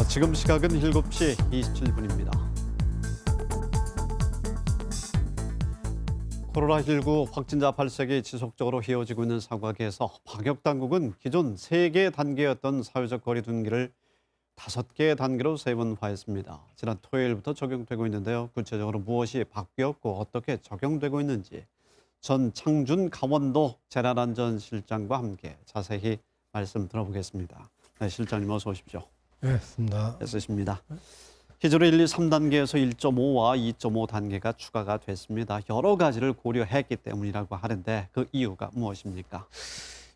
지금 시각은 7시 27분입니다. 코로나19 확진자 발생이 지속적으로 이어지고 있는 상황에서 방역당국은 기존 3개 단계였던 사회적 거리 두기를 5개 단계로 세분화했습니다. 지난 토요일부터 적용되고 있는데요. 구체적으로 무엇이 바뀌었고 어떻게 적용되고 있는지 전창준 강원도 재난안전실장과 함께 자세히 말씀 들어보겠습니다. 네, 실장님 어서 오십시오. 네, 맞습니다. 애쓰십니다. 기존의 1, 2, 3단계에서 1.5와 2.5단계가 추가가 됐습니다. 여러 가지를 고려했기 때문이라고 하는데 그 이유가 무엇입니까?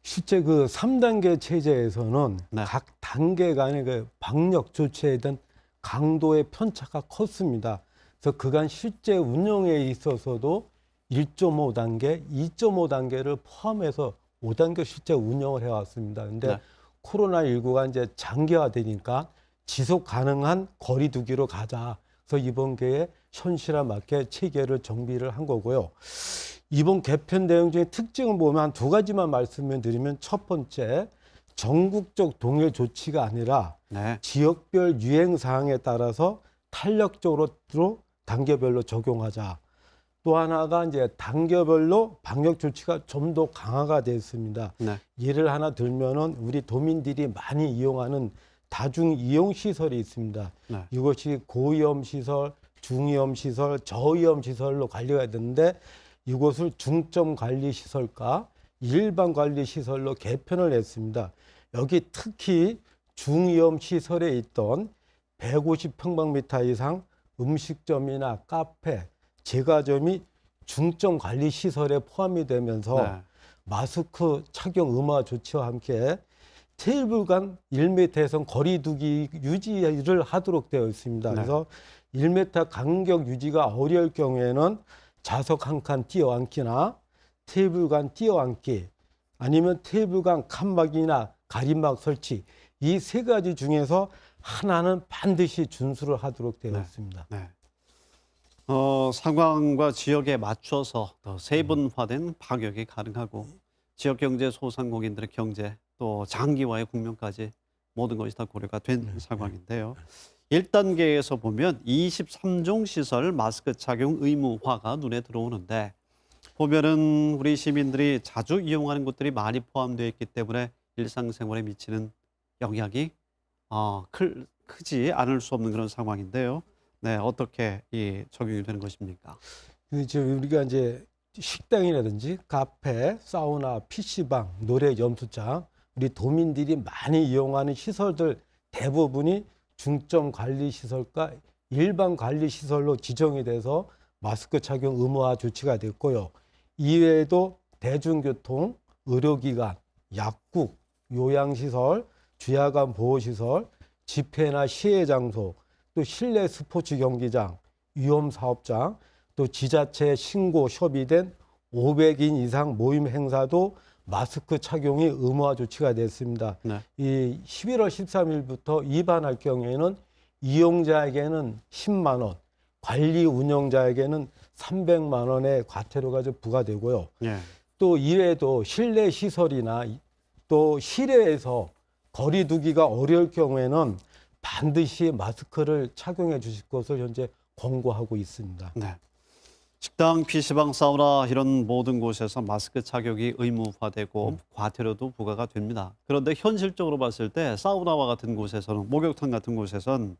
실제 그 3단계 체제에서는 네. 각 단계 간의 그 방역 조치에 대한 강도의 편차가 컸습니다. 그래서 그간 실제 운영에 있어서도 1.5단계, 2.5단계를 포함해서 5단계 실제 운영을 해왔습니다. 근데 네. 코로나19가 이제 장기화되니까 지속 가능한 거리 두기로 가자. 그래서 이번 기회에 현실에 맞게 체계를 정비를 한 거고요. 이번 개편 내용 중에 특징을 보면 한 2가지만 말씀을 드리면 첫 번째, 전국적 동일 조치가 아니라 네. 지역별 유행 사항에 따라서 탄력적으로 단계별로 적용하자. 또 하나가 이제 단계별로 방역 조치가 좀 더 강화가 됐습니다. 네. 예를 하나 들면은 우리 도민들이 많이 이용하는 다중 이용 시설이 있습니다. 네. 이것이 고위험 시설, 중위험 시설, 저위험 시설로 관리가 되는데 이곳을 중점 관리 시설과 일반 관리 시설로 개편을 했습니다. 여기 특히 중위험 시설에 있던 150평방미터 이상 음식점이나 카페, 제과점이 중점 관리 시설에 포함이 되면서 네. 마스크 착용 의무화 조치와 함께 테이블 간 1m에서 거리 두기 유지를 하도록 되어 있습니다. 네. 그래서 1m 간격 유지가 어려울 경우에는 좌석 한 칸 띄어앉기나 테이블 간 띄어앉기 아니면 테이블 간 칸막이나 가림막 설치 이 3가지 중에서 하나는 반드시 준수를 하도록 되어 네. 있습니다. 네. 상황과 지역에 맞춰서 더 세분화된 방역이 가능하고 지역 경제 소상공인들의 경제 또 장기화의 국면까지 모든 것이 다 고려가 된 상황인데요. 1단계에서 보면 23종 시설 마스크 착용 의무화가 눈에 들어오는데 보면은 우리 시민들이 자주 이용하는 곳들이 많이 포함되어 있기 때문에 일상생활에 미치는 영향이 크지 않을 수 없는 그런 상황인데요. 네, 어떻게 적용이 되는 것입니까? 이제 우리가 이제 식당이라든지 카페, 사우나, PC방, 노래 연습장, 우리 도민들이 많이 이용하는 시설들 대부분이 중점 관리 시설과 일반 관리 시설로 지정이 돼서 마스크 착용 의무화 조치가 됐고요. 이외에도 대중교통, 의료기관, 약국, 요양시설, 주야간 보호시설, 집회나 시해 장소, 또 실내 스포츠 경기장, 위험사업장, 또 지자체 신고 협의된 500인 이상 모임 행사도 마스크 착용이 의무화 조치가 됐습니다. 네. 이 11월 13일부터 위반할 경우에는 이용자에게는 10만 원, 관리 운영자에게는 300만 원의 과태료가 부과되고요. 예. 또 이외에도 실내 시설이나 또 실외에서 거리 두기가 어려울 경우에는 반드시 마스크를 착용해 주실 것을 현재 권고하고 있습니다. 네. 식당, PC방, 사우나 이런 모든 곳에서 마스크 착용이 의무화되고 과태료도 부과가 됩니다. 그런데 현실적으로 봤을 때 사우나와 같은 곳에서는 목욕탕 같은 곳에서는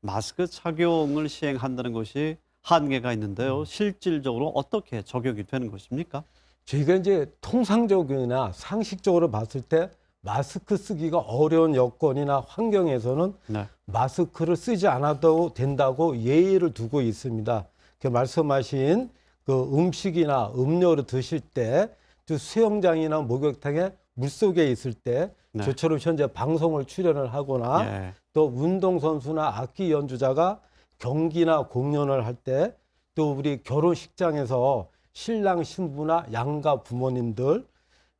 마스크 착용을 시행한다는 것이 한계가 있는데요. 실질적으로 어떻게 적용이 되는 것입니까? 저희가 이제 통상적이나 상식적으로 봤을 때 마스크 쓰기가 어려운 여건이나 환경에서는 네. 마스크를 쓰지 않아도 된다고 예의를 두고 있습니다. 그 말씀하신 그 음식이나 음료를 드실 때, 또 수영장이나 목욕탕에 물속에 있을 때, 네. 저처럼 현재 방송을 출연을 하거나 예. 또 운동선수나 악기 연주자가 경기나 공연을 할 때, 또 우리 결혼식장에서 신랑 신부나 양가 부모님들,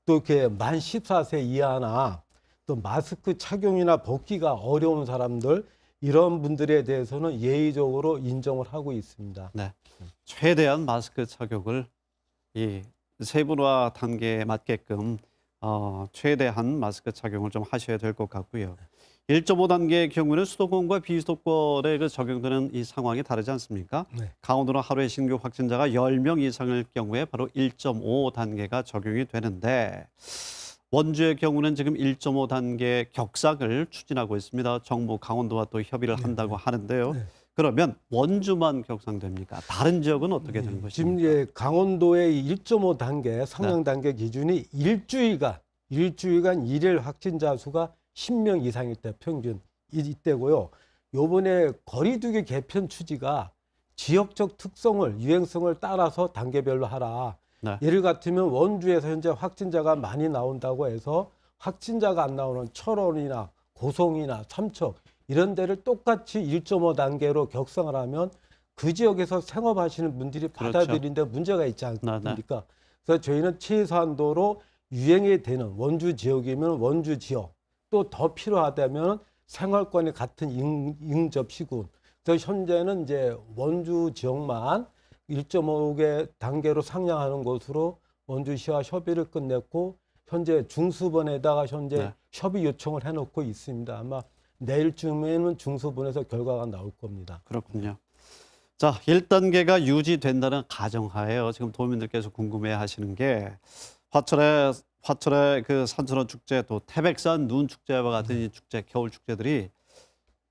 또 이렇게 만 14세 이하나 또 마스크 착용이나 벗기가 어려운 사람들 이런 분들에 대해서는 예의적으로 인정을 하고 있습니다. 네. 최대한 마스크 착용을 이 세분화 단계에 맞게끔 최대한 마스크 착용을 좀 하셔야 될 것 같고요. 1.5단계의 경우는 수도권과 비수도권에 그 적용되는 이 상황이 다르지 않습니까? 네. 강원도는 하루에 신규 확진자가 10명 이상일 경우에 바로 1.5단계가 적용이 되는데 원주의 경우는 지금 1.5단계 격상을 추진하고 있습니다. 정부 강원도와 또 협의를 한다고 하는데요. 네. 그러면 원주만 격상됩니까? 다른 지역은 어떻게 되는 지금 것입니까? 이제 강원도의 1.5단계 상향 단계 기준이 일주일간 일일 확진자 수가 10명 이상일 때 평균 이때고요. 요번에 거리두기 개편 취지가 지역적 특성을 유행성을 따라서 단계별로 하라. 네. 예를 같으면 원주에서 현재 확진자가 많이 나온다고 해서 확진자가 안 나오는 철원이나 고성이나 삼척 이런 데를 똑같이 1.5단계로 격상을 하면 그 지역에서 생업하시는 분들이 그렇죠. 받아들이는데 문제가 있지 네, 네. 않습니까? 그래서 저희는 최소한도로 유행이 되는 원주 지역이면 원주 지역 또 더 필요하다면 생활권이 같은 인접 시군. 그래서 현재는 이제 원주 지역만 1.5개 단계로 상향하는 것으로 원주시와 협의를 끝냈고 현재 중수본에다가 현재 네. 협의 요청을 해놓고 있습니다. 아마 내일쯤에는 중수본에서 결과가 나올 겁니다. 그렇군요. 자, 1단계가 유지된다는 가정하에요. 지금 도민들께서 궁금해 하시는 게 화천의 그 산천어 축제 또 태백산 눈 축제와 같은 이 축제, 겨울 축제들이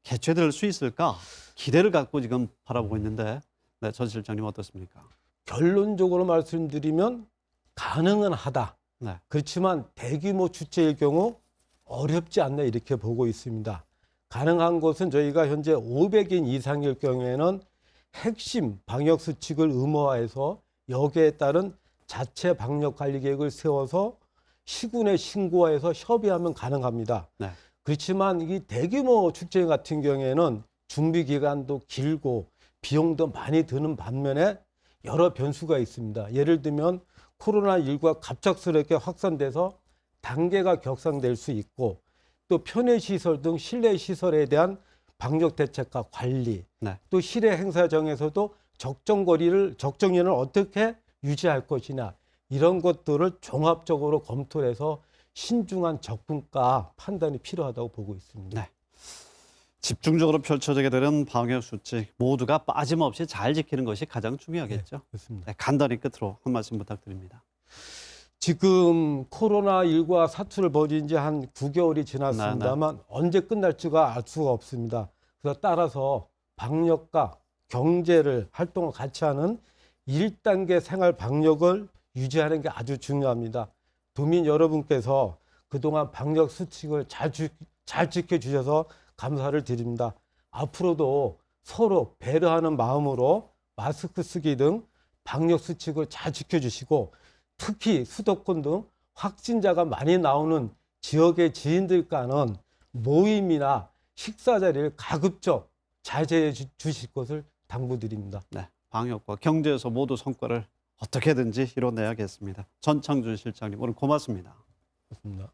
개최될 수 있을까? 기대를 갖고 지금 바라보고 있는데 네, 전 실장님 어떻습니까? 결론적으로 말씀드리면 가능은 하다. 네. 그렇지만 대규모 축제일 경우 어렵지 않나 이렇게 보고 있습니다. 가능한 것은 저희가 현재 500인 이상일 경우에는 핵심 방역 수칙을 의무화해서 여기에 따른 자체 방역 관리 계획을 세워서 시군에 신고해서 협의하면 가능합니다. 네. 그렇지만 이 대규모 축제 같은 경우에는 준비 기간도 길고 비용도 많이 드는 반면에 여러 변수가 있습니다. 예를 들면 코로나19가 갑작스럽게 확산돼서 단계가 격상될 수 있고 또 편의시설 등 실내시설에 대한 방역 대책과 관리 네. 또 실외 행사장에서도 적정인을 어떻게 유지할 것이냐 이런 것들을 종합적으로 검토해서 신중한 접근과 판단이 필요하다고 보고 있습니다. 네. 집중적으로 펼쳐지게 되는 방역 수칙 모두가 빠짐없이 잘 지키는 것이 가장 중요하겠죠. 그렇습니다. 네, 간단히 끝으로 한 말씀 부탁드립니다. 지금 코로나19가 사투를 벌인 지 한 9개월이 지났습니다만 언제 끝날지가 알 수가 없습니다. 그래서 따라서 방역과 경제를 활동을 같이 하는 1단계 생활 방역을 유지하는 게 아주 중요합니다. 도민 여러분께서 그동안 방역 수칙을 잘 지켜주셔서 감사를 드립니다. 앞으로도 서로 배려하는 마음으로 마스크 쓰기 등 방역 수칙을 잘 지켜주시고 특히 수도권 등 확진자가 많이 나오는 지역의 지인들과는 모임이나 식사 자리를 가급적 자제해 주실 것을 당부드립니다. 네, 방역과 경제에서 모두 성과를 어떻게든지 이뤄내야겠습니다. 전창준 실장님 오늘 고맙습니다. 그렇습니다.